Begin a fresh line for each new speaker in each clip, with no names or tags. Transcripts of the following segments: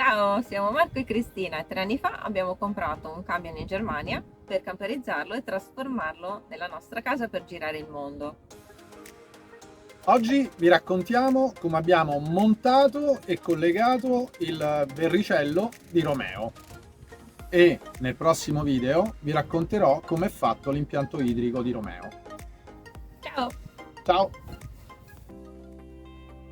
Ciao, siamo Marco e Cristina e 3 anni fa abbiamo comprato un camion in Germania per camperizzarlo e trasformarlo nella nostra casa per girare il mondo.
Oggi vi raccontiamo come abbiamo montato e collegato il verricello di Romeo e nel prossimo video vi racconterò come è fatto l'impianto idrico di Romeo.
Ciao!
Ciao!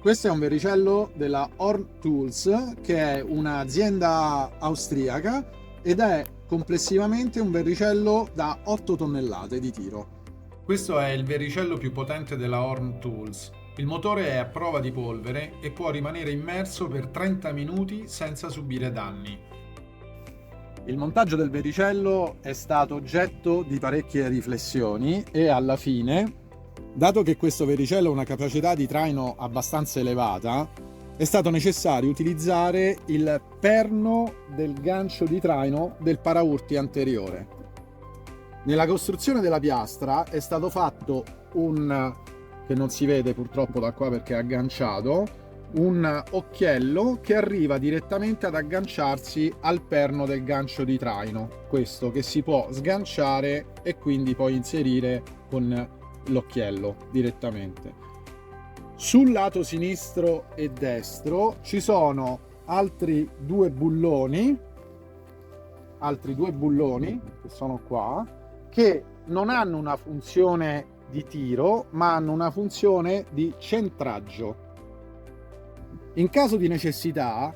Questo è un verricello della Horn Tools, che è un'azienda austriaca ed è complessivamente un verricello da 8 tonnellate di tiro. Questo è il verricello più potente della Horn Tools. Il motore è a prova di polvere e può rimanere immerso per 30 minuti senza subire danni. Il montaggio del verricello è stato oggetto di parecchie riflessioni e alla fine, dato che questo verricello ha una capacità di traino abbastanza elevata, è stato necessario utilizzare il perno del gancio di traino del paraurti anteriore. Nella costruzione della piastra è stato fatto che non si vede purtroppo da qua perché è agganciato, un occhiello che arriva direttamente ad agganciarsi al perno del gancio di traino, questo che si può sganciare e quindi poi inserire con l'occhiello direttamente. Sul lato sinistro e destro ci sono altri due bulloni che sono qua, che non hanno una funzione di tiro ma hanno una funzione di centraggio. In caso di necessità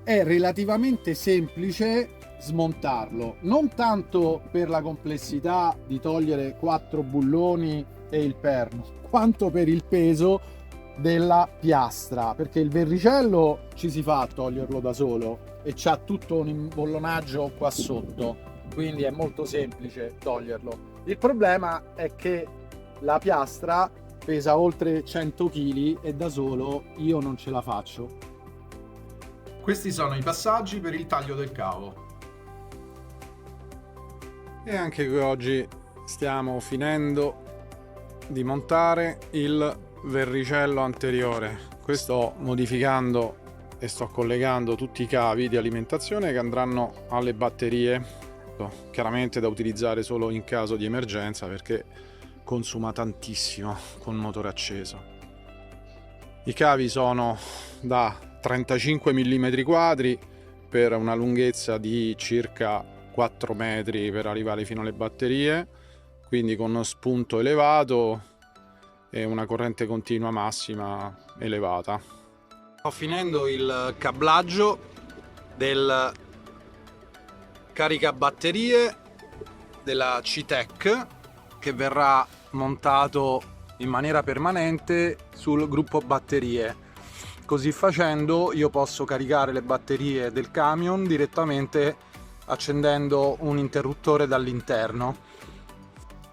è relativamente semplice smontarlo, non tanto per la complessità di togliere 4 bulloni e il perno, quanto per il peso della piastra, perché il verricello ci si fa a toglierlo da solo e c'ha tutto un imbullonaggio qua sotto, quindi è molto semplice toglierlo. Il problema è che la piastra pesa oltre 100 kg e da solo io non ce la faccio. Questi sono i passaggi per il taglio del cavo. E anche qui oggi stiamo finendo di montare il verricello anteriore. Qui sto modificando e sto collegando tutti i cavi di alimentazione che andranno alle batterie, chiaramente da utilizzare solo in caso di emergenza perché consuma tantissimo con motore acceso. I cavi sono da 35 mm quadri per una lunghezza di circa 4 metri per arrivare fino alle batterie, quindi con uno spunto elevato e una corrente continua massima elevata. Sto finendo il cablaggio del caricabatterie della CTEC che verrà montato in maniera permanente sul gruppo batterie. Così facendo io posso caricare le batterie del camion direttamente accendendo un interruttore dall'interno.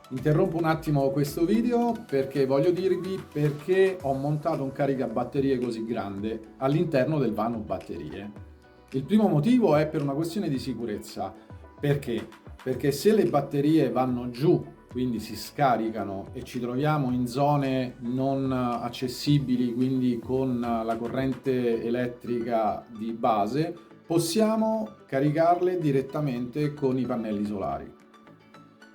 Interrompo un attimo questo video perché voglio dirvi perché ho montato un caricabatterie così grande all'interno del vano batterie. Il primo motivo è per una questione di sicurezza. Perché? Perché se le batterie vanno giù, quindi si scaricano e ci troviamo in zone non accessibili, quindi con la corrente elettrica di base, possiamo caricarle direttamente con i pannelli solari.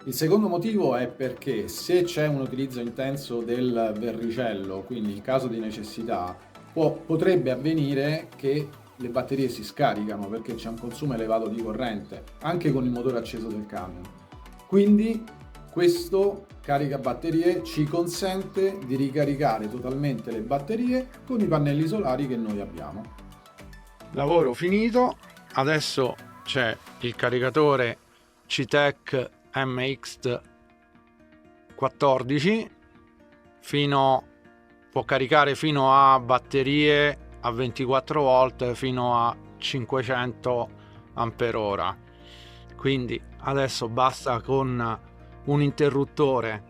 Il secondo motivo è perché se c'è un utilizzo intenso del verricello, quindi in caso di necessità, potrebbe avvenire che le batterie si scaricano perché c'è un consumo elevato di corrente, anche con il motore acceso del camion. Quindi questo caricabatterie ci consente di ricaricare totalmente le batterie con i pannelli solari che noi abbiamo. Lavoro finito, adesso c'è il caricatore CTEC MX14 può caricare fino a batterie a 24 volt fino a 500 ampere-ora. Quindi adesso basta con un interruttore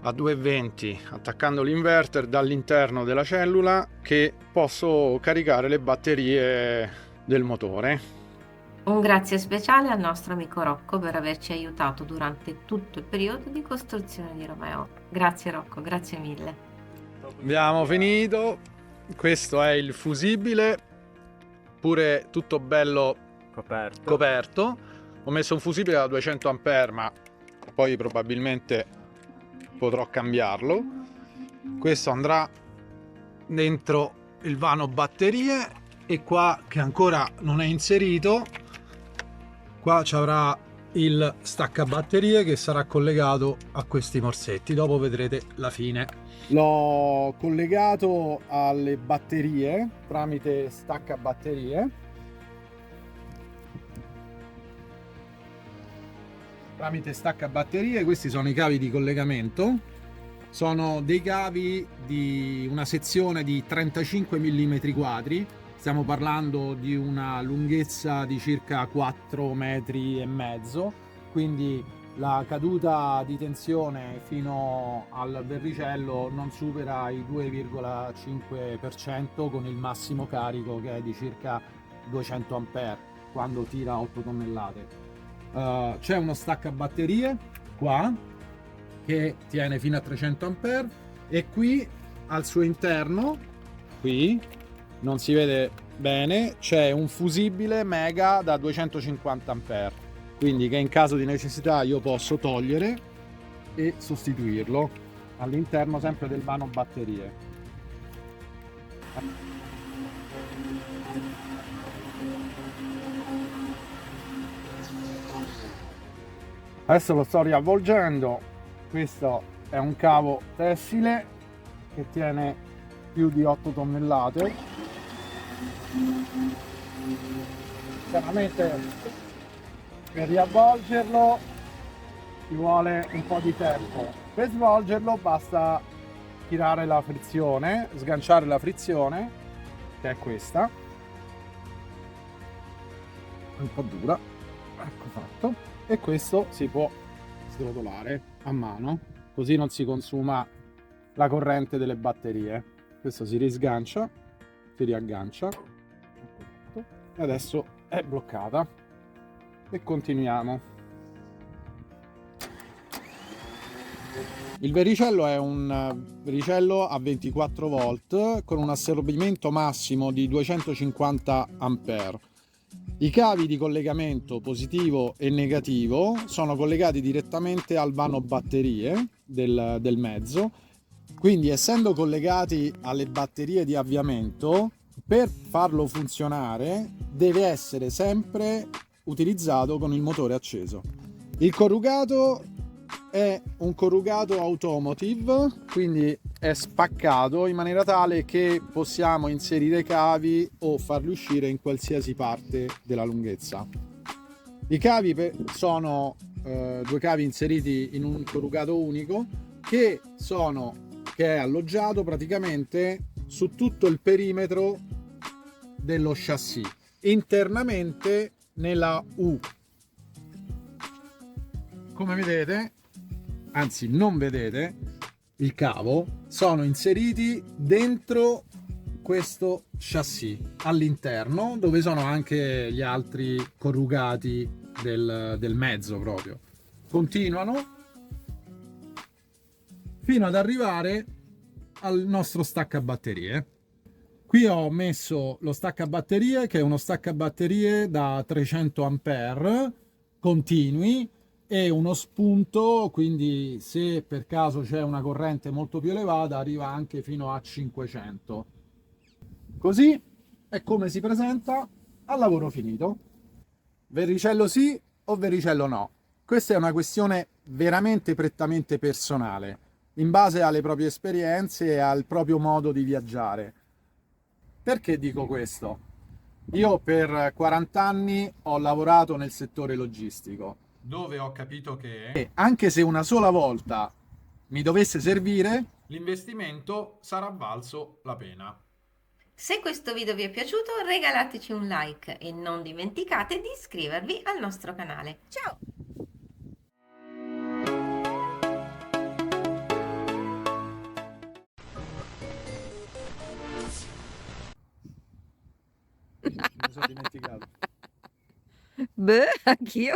a 220 attaccando l'inverter dall'interno della cellula che posso caricare le batterie del motore.
Un grazie speciale al nostro amico Rocco per averci aiutato durante tutto il periodo di costruzione di Romeo. Grazie Rocco, grazie mille.
Abbiamo finito. Questo è il fusibile pure tutto bello
Coperto.
Ho messo un fusibile da 200 A, ma poi probabilmente potrò cambiarlo. Questo andrà dentro il vano batterie, e qua, che ancora non è inserito, qua ci avrà il staccabatterie che sarà collegato a questi morsetti. Dopo vedrete la fine. L'ho collegato alle batterie tramite staccabatterie. Questi sono i cavi di collegamento. Sono dei cavi di una sezione di 35 mm quadri. Stiamo parlando di una lunghezza di circa 4,5 metri, quindi la caduta di tensione fino al verricello non supera il 2,5% con il massimo carico, che è di circa 200 A quando tira 8 tonnellate. C'è uno staccabatterie qua che tiene fino a 300 A, e qui al suo interno, qui non si vede bene, c'è un fusibile mega da 250 A, quindi che in caso di necessità io posso togliere e sostituirlo all'interno sempre del vano batterie. Adesso lo sto riavvolgendo. Questo è un cavo tessile che tiene più di 8 tonnellate. Chiaramente per riavvolgerlo ci vuole un po' di tempo. Per svolgerlo basta tirare la frizione, sganciare la frizione, che è questa. Un po' dura. Ecco fatto. E questo si può srotolare a mano, così non si consuma la corrente delle batterie. Questo si risgancia, si riaggancia, e adesso è bloccata. E continuiamo. Il vericello è un vericello a 24 volt con un assorbimento massimo di 250 A. I cavi di collegamento positivo e negativo sono collegati direttamente al vano batterie del mezzo, quindi essendo collegati alle batterie di avviamento, per farlo funzionare deve essere sempre utilizzato con il motore acceso. Il corrugato è un corrugato automotive, quindi è spaccato in maniera tale che possiamo inserire cavi o farli uscire in qualsiasi parte della lunghezza. I cavi sono due cavi inseriti in un corrugato unico che è alloggiato praticamente su tutto il perimetro dello chassis, internamente nella U. Come vedete, anzi non vedete, il cavo sono inseriti dentro questo chassis all'interno, dove sono anche gli altri corrugati del mezzo proprio. Continuano fino ad arrivare al nostro staccabatterie. Qui ho messo lo staccabatterie, che è uno staccabatterie da 300 A continui, e uno spunto, quindi se per caso c'è una corrente molto più elevata arriva anche fino a 500. Così è come si presenta al lavoro finito. Verricello sì o verricello no? Questa è una questione veramente prettamente personale, in base alle proprie esperienze e al proprio modo di viaggiare. Perché dico questo? Io per 40 anni ho lavorato nel settore logistico, dove ho capito che anche se una sola volta mi dovesse servire, l'investimento sarà valso la pena.
Se questo video vi è piaciuto, regalateci un like e non dimenticate di iscrivervi al nostro canale. Ciao!
Mi sono dimenticato.
Beh, anch'io.